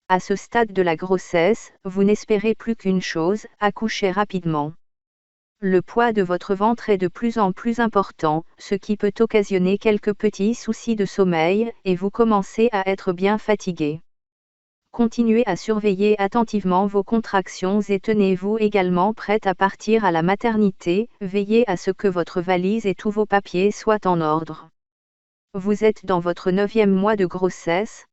À ce stade de la grossesse, vous n'espérez plus qu'une chose, accoucher rapidement. Le poids de votre ventre est de plus en plus important, ce qui peut occasionner quelques petits soucis de sommeil, et vous commencez à être bien fatigué. Continuez à surveiller attentivement vos contractions et tenez-vous également prête à partir à la maternité, veillez à ce que votre valise et tous vos papiers soient en ordre. Vous êtes dans votre 9e mois de grossesse.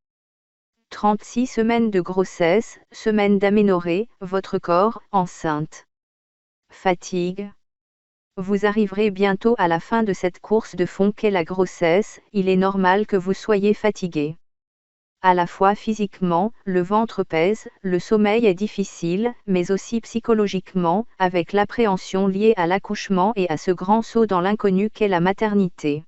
36 semaines de grossesse, semaine d'aménorrhée, votre corps, enceinte. Fatigue. Vous arriverez bientôt à la fin de cette course de fond qu'est la grossesse, il est normal que vous soyez fatigué. À la fois physiquement, le ventre pèse, le sommeil est difficile, mais aussi psychologiquement, avec l'appréhension liée à l'accouchement et à ce grand saut dans l'inconnu qu'est la maternité.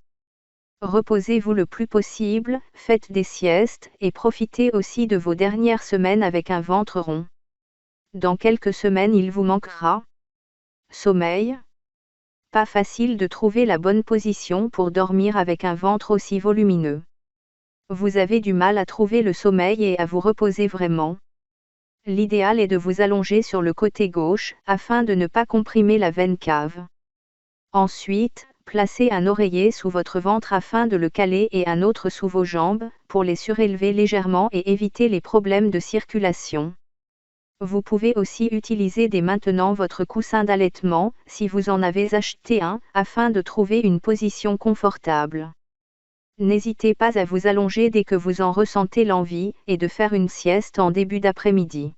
Reposez-vous le plus possible, faites des siestes, et profitez aussi de vos dernières semaines avec un ventre rond. Dans quelques semaines il vous manquera. Sommeil. Pas facile de trouver la bonne position pour dormir avec un ventre aussi volumineux. Vous avez du mal à trouver le sommeil et à vous reposer vraiment. L'idéal est de vous allonger sur le côté gauche, afin de ne pas comprimer la veine cave. Ensuite, placez un oreiller sous votre ventre afin de le caler et un autre sous vos jambes, pour les surélever légèrement et éviter les problèmes de circulation. Vous pouvez aussi utiliser dès maintenant votre coussin d'allaitement, si vous en avez acheté un, afin de trouver une position confortable. N'hésitez pas à vous allonger dès que vous en ressentez l'envie, et de faire une sieste en début d'après-midi.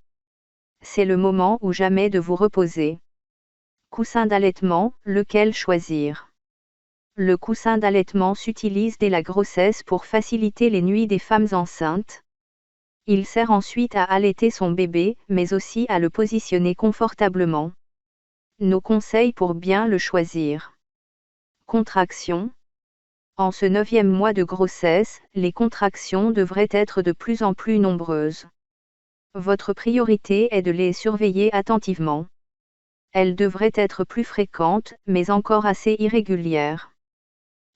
C'est le moment ou jamais de vous reposer. Coussin d'allaitement, lequel choisir? Le coussin d'allaitement s'utilise dès la grossesse pour faciliter les nuits des femmes enceintes. Il sert ensuite à allaiter son bébé, mais aussi à le positionner confortablement. Nos conseils pour bien le choisir. Contractions. En ce 9e mois de grossesse, les contractions devraient être de plus en plus nombreuses. Votre priorité est de les surveiller attentivement. Elles devraient être plus fréquentes, mais encore assez irrégulières.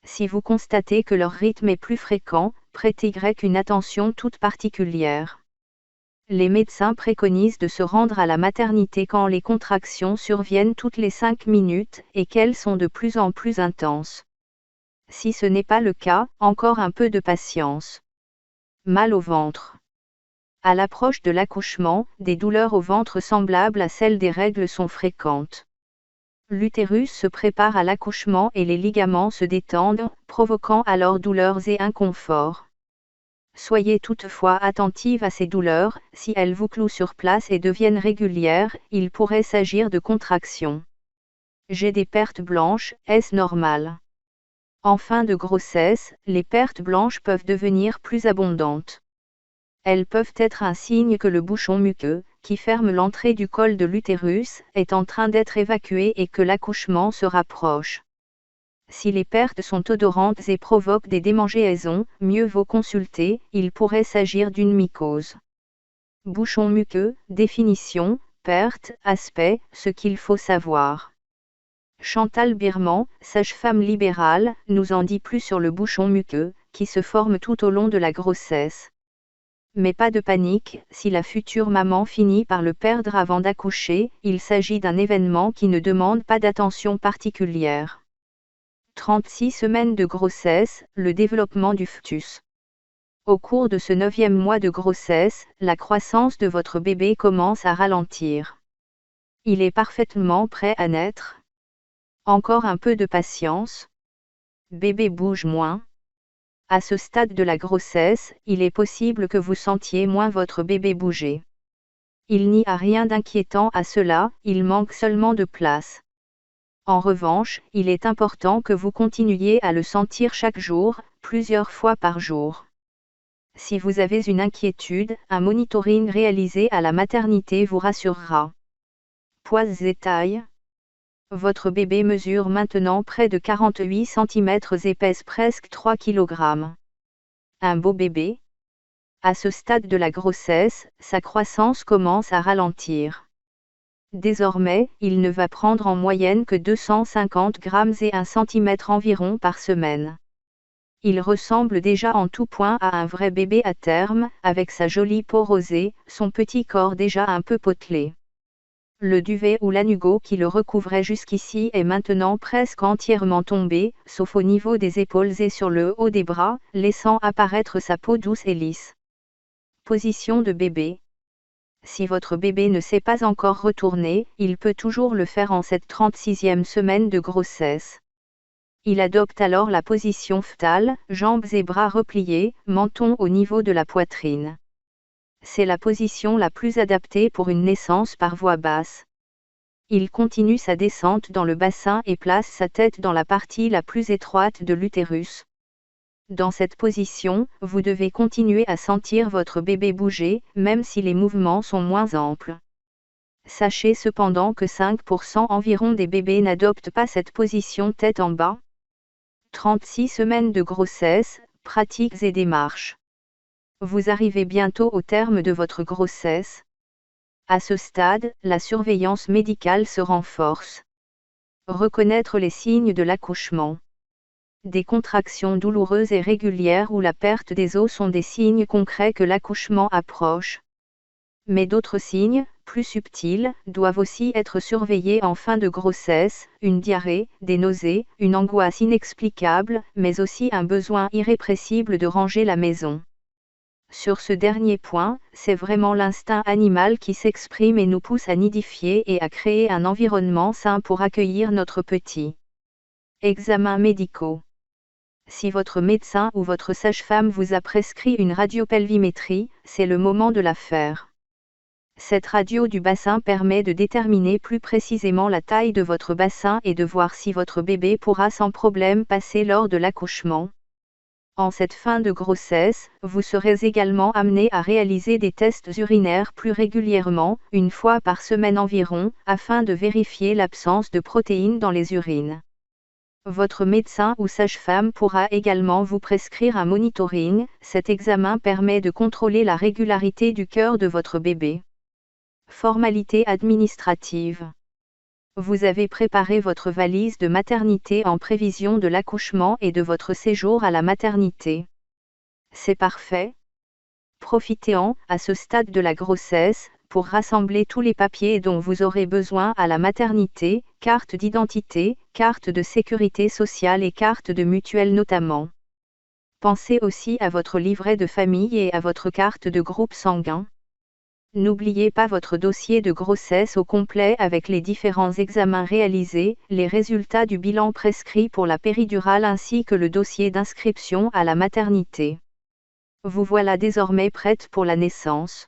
Si vous constatez que leur rythme est plus fréquent, prêtez-y une attention toute particulière. Les médecins préconisent de se rendre à la maternité quand les contractions surviennent toutes les 5 minutes et qu'elles sont de plus en plus intenses. Si ce n'est pas le cas, encore un peu de patience. Mal au ventre. À l'approche de l'accouchement, des douleurs au ventre semblables à celles des règles sont fréquentes. L'utérus se prépare à l'accouchement et les ligaments se détendent, provoquant alors douleurs et inconfort. Soyez toutefois attentive à ces douleurs, si elles vous clouent sur place et deviennent régulières, il pourrait s'agir de contractions. J'ai des pertes blanches, est-ce normal? En fin de grossesse, les pertes blanches peuvent devenir plus abondantes. Elles peuvent être un signe que le bouchon muqueux, qui ferme l'entrée du col de l'utérus, est en train d'être évacué et que l'accouchement se rapproche. Si les pertes sont odorantes et provoquent des démangeaisons, mieux vaut consulter, il pourrait s'agir d'une mycose. Bouchon muqueux, définition, perte, aspect, ce qu'il faut savoir. Chantal Birman, sage-femme libérale, nous en dit plus sur le bouchon muqueux, qui se forme tout au long de la grossesse. Mais pas de panique, si la future maman finit par le perdre avant d'accoucher, il s'agit d'un événement qui ne demande pas d'attention particulière. 36 semaines de grossesse, le développement du fœtus. Au cours de ce 9e mois de grossesse, la croissance de votre bébé commence à ralentir. Il est parfaitement prêt à naître. Encore un peu de patience. Bébé bouge moins. À ce stade de la grossesse, il est possible que vous sentiez moins votre bébé bouger. Il n'y a rien d'inquiétant à cela, il manque seulement de place. En revanche, il est important que vous continuiez à le sentir chaque jour, plusieurs fois par jour. Si vous avez une inquiétude, un monitoring réalisé à la maternité vous rassurera. Poids et taille. Votre bébé mesure maintenant près de 48 cm et pèse presque 3 kg. Un beau bébé? À ce stade de la grossesse, sa croissance commence à ralentir. Désormais, il ne va prendre en moyenne que 250 g et 1 cm environ par semaine. Il ressemble déjà en tout point à un vrai bébé à terme, avec sa jolie peau rosée, son petit corps déjà un peu potelé. Le duvet ou l'anugo qui le recouvrait jusqu'ici est maintenant presque entièrement tombé, sauf au niveau des épaules et sur le haut des bras, laissant apparaître sa peau douce et lisse. Position de bébé. Si votre bébé ne s'est pas encore retourné, il peut toujours le faire en cette 36e semaine de grossesse. Il adopte alors la position fœtale, jambes et bras repliés, menton au niveau de la poitrine. C'est la position la plus adaptée pour une naissance par voie basse. Il continue sa descente dans le bassin et place sa tête dans la partie la plus étroite de l'utérus. Dans cette position, vous devez continuer à sentir votre bébé bouger, même si les mouvements sont moins amples. Sachez cependant que 5% environ des bébés n'adoptent pas cette position tête en bas. 36 semaines de grossesse, pratiques et démarches. Vous arrivez bientôt au terme de votre grossesse. À ce stade, la surveillance médicale se renforce. Reconnaître les signes de l'accouchement. Des contractions douloureuses et régulières ou la perte des os sont des signes concrets que l'accouchement approche. Mais d'autres signes, plus subtils, doivent aussi être surveillés en fin de grossesse, une diarrhée, des nausées, une angoisse inexplicable, mais aussi un besoin irrépressible de ranger la maison. Sur ce dernier point, c'est vraiment l'instinct animal qui s'exprime et nous pousse à nidifier et à créer un environnement sain pour accueillir notre petit. Examens médicaux. Si votre médecin ou votre sage-femme vous a prescrit une radiopelvimétrie, c'est le moment de la faire. Cette radio du bassin permet de déterminer plus précisément la taille de votre bassin et de voir si votre bébé pourra sans problème passer lors de l'accouchement. En cette fin de grossesse, vous serez également amené à réaliser des tests urinaires plus régulièrement, une fois par semaine environ, afin de vérifier l'absence de protéines dans les urines. Votre médecin ou sage-femme pourra également vous prescrire un monitoring. Cet examen permet de contrôler la régularité du cœur de votre bébé. Formalités administratives. Vous avez préparé votre valise de maternité en prévision de l'accouchement et de votre séjour à la maternité. C'est parfait. Profitez-en, à ce stade de la grossesse, pour rassembler tous les papiers dont vous aurez besoin à la maternité, carte d'identité, carte de sécurité sociale et carte de mutuelle notamment. Pensez aussi à votre livret de famille et à votre carte de groupe sanguin. N'oubliez pas votre dossier de grossesse au complet avec les différents examens réalisés, les résultats du bilan prescrit pour la péridurale ainsi que le dossier d'inscription à la maternité. Vous voilà désormais prête pour la naissance.